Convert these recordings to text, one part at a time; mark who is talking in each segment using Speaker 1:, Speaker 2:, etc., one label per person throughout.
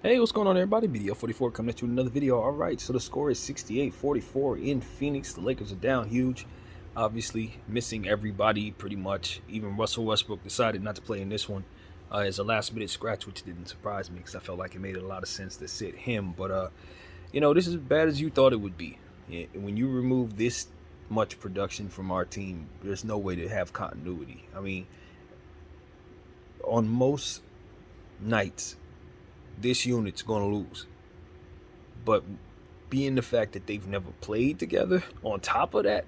Speaker 1: Hey, what's going on, everybody? BDO44 coming at you with another video. All right, so the score is 68-44 in Phoenix. The Lakers are down huge. Obviously, missing everybody pretty much. Even Russell Westbrook decided not to play in this one as a last-minute scratch, which didn't surprise me because I felt like it made a lot of sense to sit him. But, this is as bad as you thought it would be. When you remove this much production from our team, there's no way to have continuity. I mean, on most nights, this unit's going to lose. But being the fact that they've never played together, on top of that,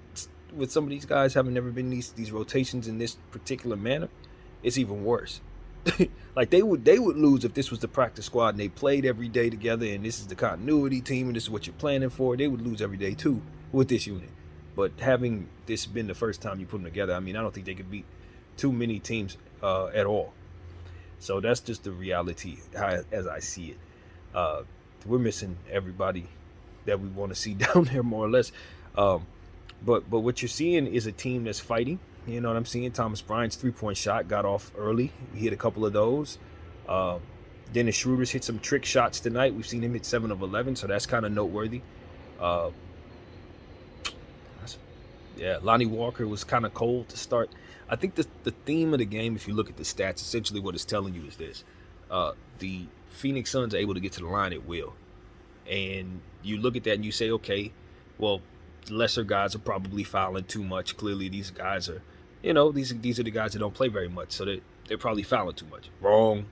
Speaker 1: with some of these guys having never been these rotations in this particular manner, it's even worse. Like they would lose if this was the practice squad and they played every day together and this is the continuity team and this is what you're planning for. They would lose every day too with this unit. But having this been the first time you put them together, I mean, I don't think they could beat too many teams at all. So that's just the reality as I see it. We're missing everybody that we want to see down there, more or less. Um, but what you're seeing is a team that's fighting. You know what I'm seeing? Thomas Bryant's 3-point shot got off early. He hit a couple of those. Uh, Dennis Schroeder's hit some trick shots tonight. We've seen him hit 7 of 11, so that's kind of noteworthy. Uh, yeah, Lonnie Walker was kind of cold to start. I think the theme of the game, if you look at the stats, essentially what it's telling you is this: the Phoenix Suns are able to get to the line at will, and you look at that and you say, okay, well, lesser guys are probably fouling too much. Clearly, these guys are, these are the guys that don't play very much, so they're probably fouling too much. Wrong,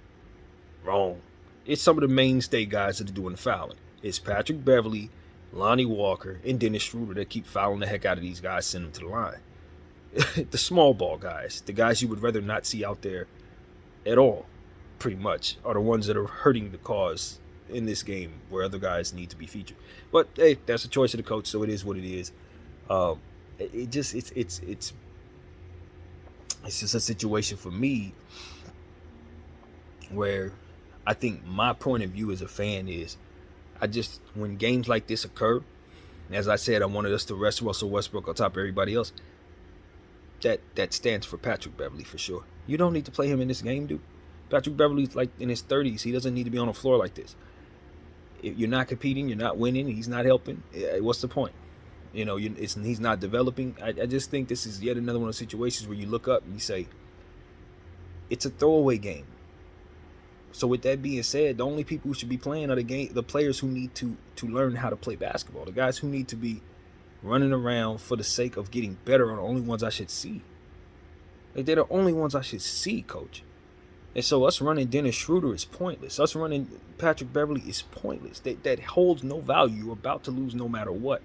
Speaker 1: wrong. It's some of the mainstay guys that are doing the fouling. It's Patrick Beverly, Lonnie Walker, and Dennis Schroeder that keep fouling the heck out of these guys, send them to the line. The small ball guys, the guys you would rather not see out there at all, pretty much, are the ones that are hurting the cause in this game where other guys need to be featured. But hey, that's the choice of the coach, so it is what it is. It just it's just a situation for me where I think my point of view as a fan is when games like this occur, as I said, I wanted us to rest Russell Westbrook on top of everybody else. That stands for Patrick Beverly for sure. You don't need to play him in this game, dude. Patrick Beverly's like in his 30s. He doesn't need to be on the floor like this. If you're not competing, you're not winning, he's not helping. What's the point? He's not developing. I just think this is yet another one of those situations where you look up and you say, it's a throwaway game. So with that being said, the only people who should be playing are the players who need to learn how to play basketball. The guys who need to be running around for the sake of getting better are the only ones I should see. Like, they're the only ones I should see, coach. And so us running Dennis Schroeder is pointless. Us running Patrick Beverly is pointless. That holds no value. You're about to lose no matter what.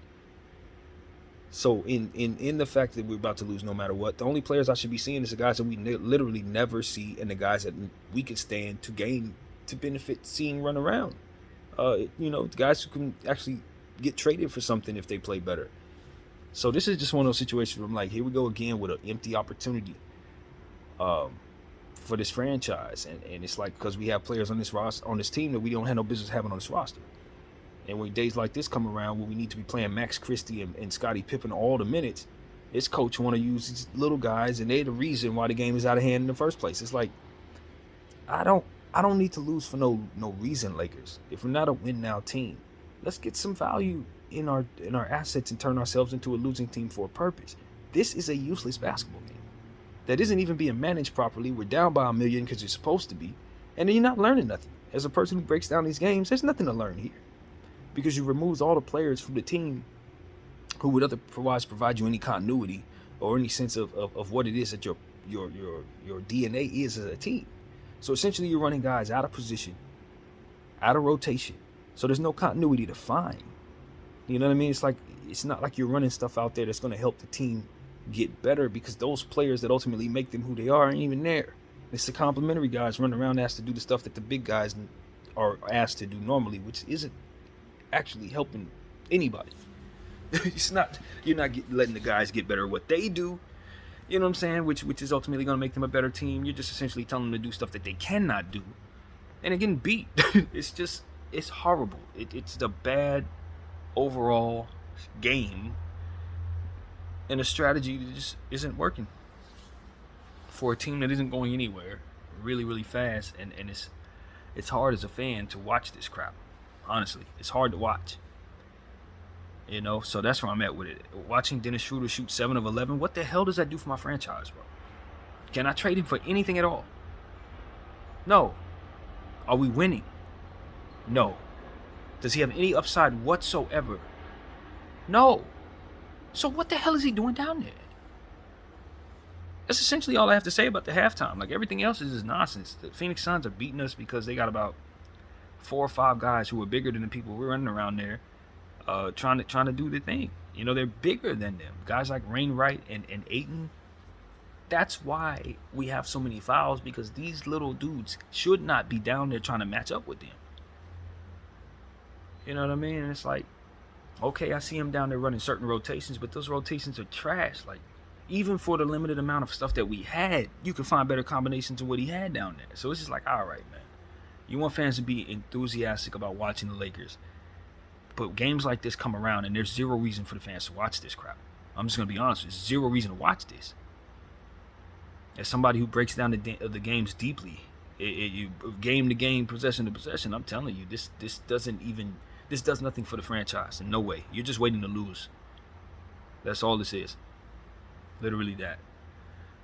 Speaker 1: So in the fact that we're about to lose no matter what, the only players I should be seeing is the guys that we literally never see, and the guys that we can stand to gain to benefit seeing run around. The guys who can actually get traded for something if they play better. So this is just one of those situations where I'm like, here we go again with an empty opportunity for this franchise, and it's like, because we have players on this team that we don't have no business having on this roster. And when days like this come around, where we need to be playing Max Christie and Scottie Pippen all the minutes, this coach want to use these little guys, and they're the reason why the game is out of hand in the first place. It's like, I don't need to lose for no reason, Lakers. If we're not a win now team, let's get some value in our assets and turn ourselves into a losing team for a purpose. This is a useless basketball game that isn't even being managed properly. We're down by $1 million because you're supposed to be, and then you're not learning nothing. As a person who breaks down these games, there's nothing to learn here, because you removed all the players from the team who would otherwise provide you any continuity or any sense of what it is that your DNA is as a team. So essentially, you're running guys out of position, out of rotation. So there's no continuity to find. You know what I mean? It's not like you're running stuff out there that's going to help the team get better, because those players that ultimately make them who they are aren't even there. It's the complimentary guys running around asked to do the stuff that the big guys are asked to do normally, which isn't actually helping anybody. You're not letting the guys get better at what they do. You know what I'm saying? Which is ultimately going to make them a better team. You're just essentially telling them to do stuff that they cannot do, and they're getting beat. It's horrible. It's the bad overall game, and a strategy that just isn't working for a team that isn't going anywhere really, really fast, and it's hard as a fan to watch this crap. Honestly, it's hard to watch. You know, so that's where I'm at with it. Watching Dennis Schroeder shoot 7 of 11, what the hell does that do for my franchise, bro? Can I trade him for anything at all? No. Are we winning? No. Does he have any upside whatsoever? No. So what the hell is he doing down there? That's essentially all I have to say about the halftime. Like, everything else is just nonsense. The Phoenix Suns are beating us because they got about 4 or 5 guys who are bigger than the people we're running around there, trying to do the thing. You know, they're bigger than them. Guys like Wainwright and Ayton. That's why we have so many fouls, because these little dudes should not be down there trying to match up with them. You know what I mean? And it's like, okay, I see him down there running certain rotations, but those rotations are trash. Like, even for the limited amount of stuff that we had, you can find better combinations of what he had down there. So it's just like, all right, man. You want fans to be enthusiastic about watching the Lakers, but games like this come around, and there's zero reason for the fans to watch this crap. I'm just going to be honest. There's zero reason to watch this. As somebody who breaks down the games deeply, game to game, possession to possession, I'm telling you, this does nothing for the franchise in no way. You're just waiting to lose. That's all this is. Literally that.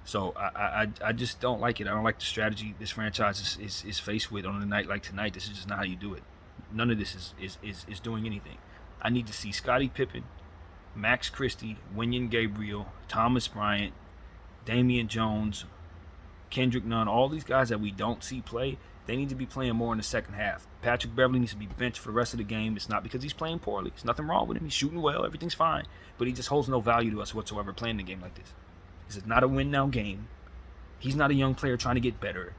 Speaker 1: So I just don't like it. I don't like the strategy this franchise is faced with on a night like tonight. This is just not how you do it. None of this is doing anything. I need to see Scottie Pippen, Max Christie, Wenyen Gabriel, Thomas Bryant, Damian Jones, Kendrick Nunn, all these guys that we don't see play, they need to be playing more in the second half. Patrick Beverley needs to be benched for the rest of the game. It's not because he's playing poorly. There's nothing wrong with him. He's shooting well. Everything's fine. But he just holds no value to us whatsoever playing the game like this. This is not a win-now game. He's not a young player trying to get better.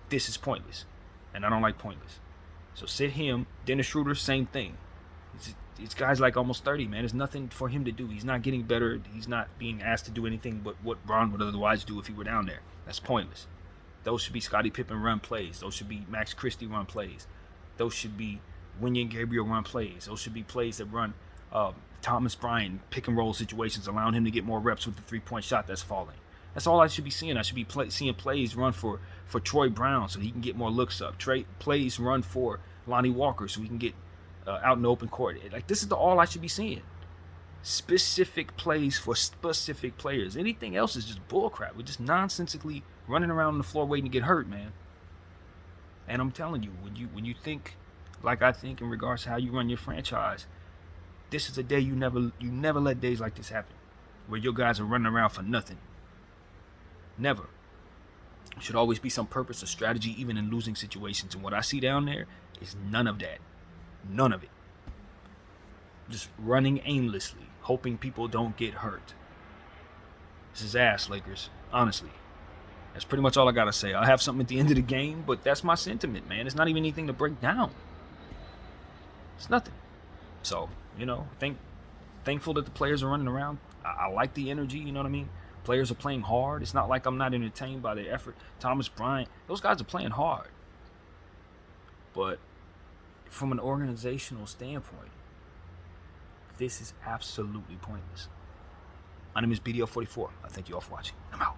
Speaker 1: This is pointless. And I don't like pointless. So sit him. Dennis Schroeder, same thing. It's guys like almost 30, man. There's nothing for him to do. He's not getting better. He's not being asked to do anything but what Bron would otherwise do if he were down there. That's pointless. Those should be Scottie Pippen run plays. Those should be Max Christie run plays. Those should be Wenyen Gabriel run plays. Those should be plays that run Thomas Bryant pick and roll situations, allowing him to get more reps with the 3-point shot that's falling. That's all I should be seeing. I should be seeing plays run for Troy Brown so he can get more looks up. Plays run for Lonnie Walker so he can get out in the open court. Like, this is all I should be seeing. Specific plays for specific players. Anything else is just bullcrap. We're just nonsensically running around on the floor waiting to get hurt, man. And I'm telling you, when you think like I think in regards to how you run your franchise, this is a day you never let days like this happen, where your guys are running around for nothing. Never. There should always be some purpose or strategy, even in losing situations. And what I see down there is none of that. None of it. Just running aimlessly, hoping people don't get hurt. This is ass, Lakers. Honestly. That's pretty much all I gotta say. I'll have something at the end of the game, but that's my sentiment, man. It's not even anything to break down. It's nothing. So, you know, thankful that the players are running around. I like the energy, you know what I mean? Players are playing hard. It's not like I'm not entertained by their effort. Thomas Bryant, those guys are playing hard. But from an organizational standpoint, this is absolutely pointless. My name is BDO44. I thank you all for watching. I'm out.